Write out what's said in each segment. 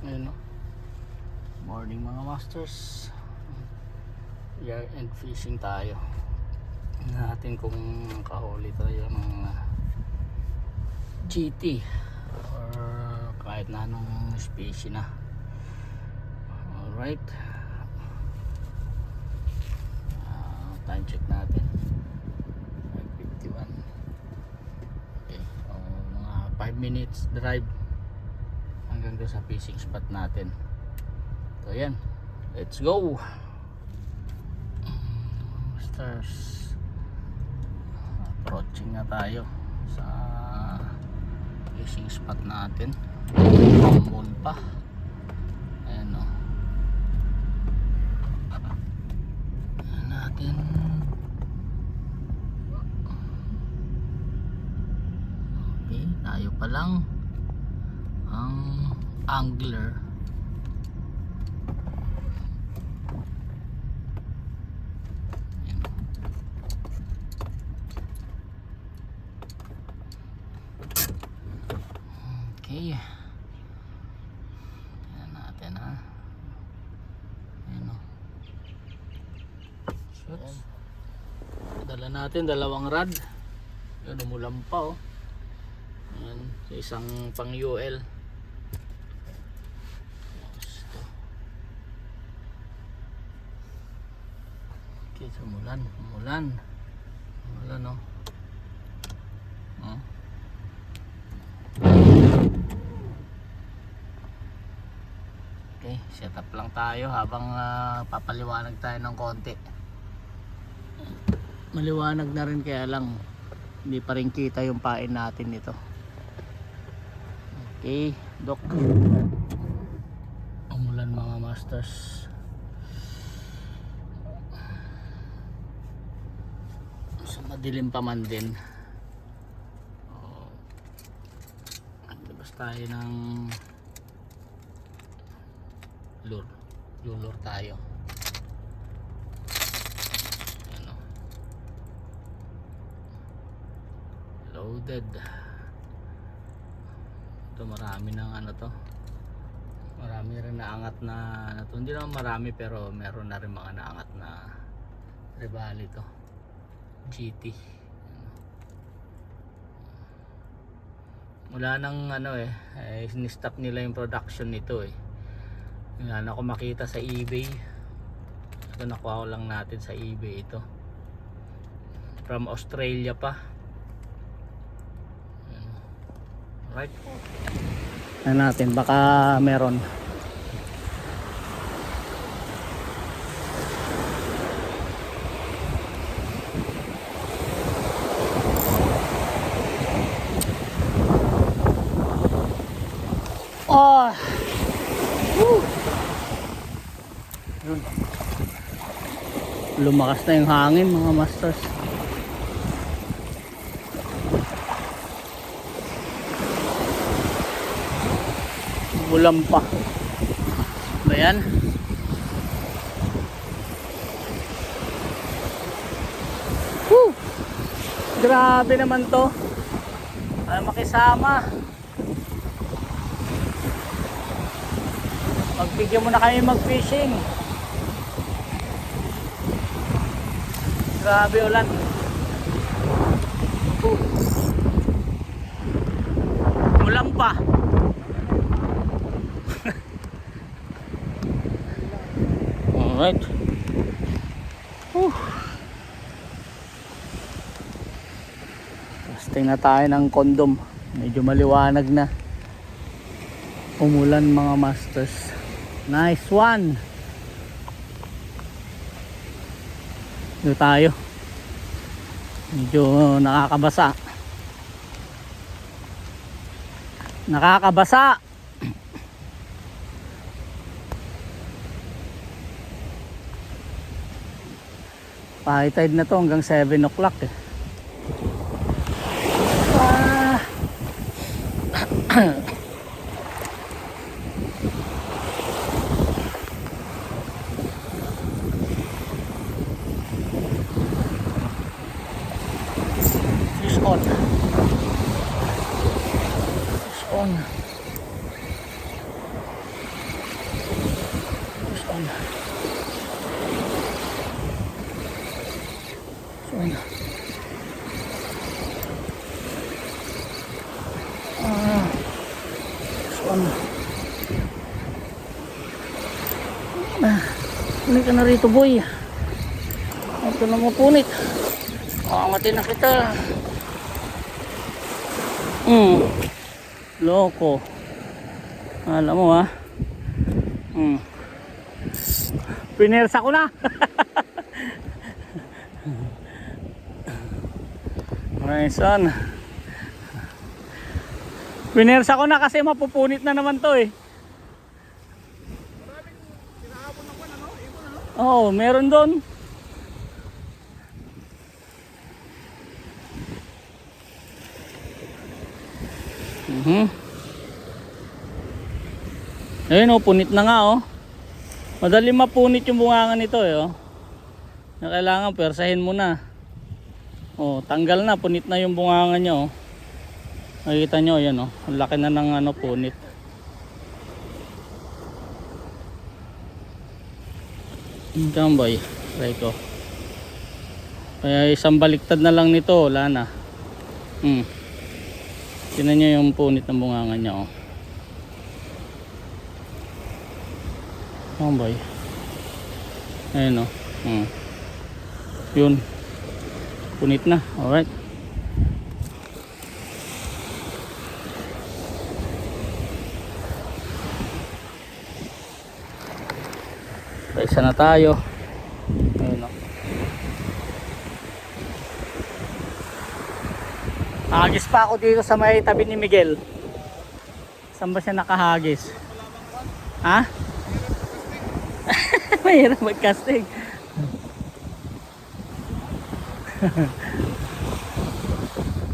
Ayun, no? Morning mga masters. Year end fishing tayo. Natin kung kahuli tayo ng GT or kahit na anong species na. Alright, time check natin 5:51. Okay, so mga 5 minutes drive hanggang doon sa fishing spot natin. So yan, let's go stars. Approaching na tayo sa fishing spot natin. Common pa. Ayan, o. Ayan natin. Okay, tayo pa lang ang angler. Okay. Ayan natin, ha. Ayan, o. Shoot. Dala natin dalawang rod. Ayan, umulan pa, o. Ayan, isang pang UL. Okay, so umulan, o. Oh. Okay, set up lang tayo habang papaliwanag tayo ng konti. Maliwanag na rin, kaya lang hindi pa rin kita yung pain natin nito. Okay, Dok. Umulan mga masters. So, madilim pa man din. Naglabas tayo ng lure tayo. Ano, loaded. Ito marami ng ano to. Marami rin naangat na ano to. Hindi naman marami, pero meron na rin mga naangat na ribali to. GT. Mula nang ano ni-stop nila yung production nito Yan ako makita sa eBay. Ito, nakuha ko lang natin sa eBay ito. From Australia pa. Right. Ano natin, baka meron. Oh. Woo. Yun. Lumakas na yung hangin mga masters. Ulan pa. Ba yan? Woo. Grabe naman to. Ay, makisama. Magbigyan mo na kami mag-fishing. Grabe ulan. Ulan pa. Alright. Testing na tayo ng kondom. Medyo maliwanag na. Umulan mga masters. Nice one. Dito tayo. Medyo nakakabasa. High tide na to hanggang 7 o'clock Fish on. Fish on. Saan? Ah. Saan? Punit ka na rito, boy. Ito na mo punit. Angatin na kita. Loko. Alam mo ha. Pinersa ko na. Nice one. Pinersa ko na kasi mapupunit na naman to eh. Oo, meron doon. Ayun oh, punit na nga oh. Madali mapunit yung bungangan nito eh oh. Na kailangan persahin mo na. Oh, tanggal na, punit na yung bungangan niya oh. Makikita nyo, yan oh. Ang laki na ng ano, punit. Tambay, try ko. Kaya isang baliktad na lang nito, wala na. Tingnan nyo yung punit ng bungangan niya oh. Tambay. Ayun oh. Yun. Punit na, alright. Isa na tayo. Ayun o. Hagis pa ako dito sa may tabi ni Miguel. Saan ba siya nakahagis? Ha? Mahirap mag-casting.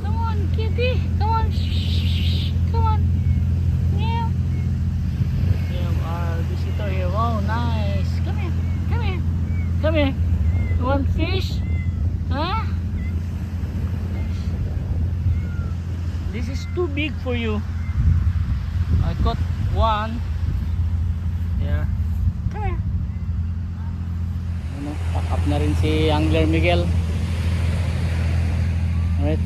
Come on, kitty. Come on. Come on. Meow. We have our visitor here. Wow, nice. Come here. Come here. Come here. You want fish? Huh? This is too big for you. I caught one. There. Come here. Pack up na rin si Angler Miguel. Alright,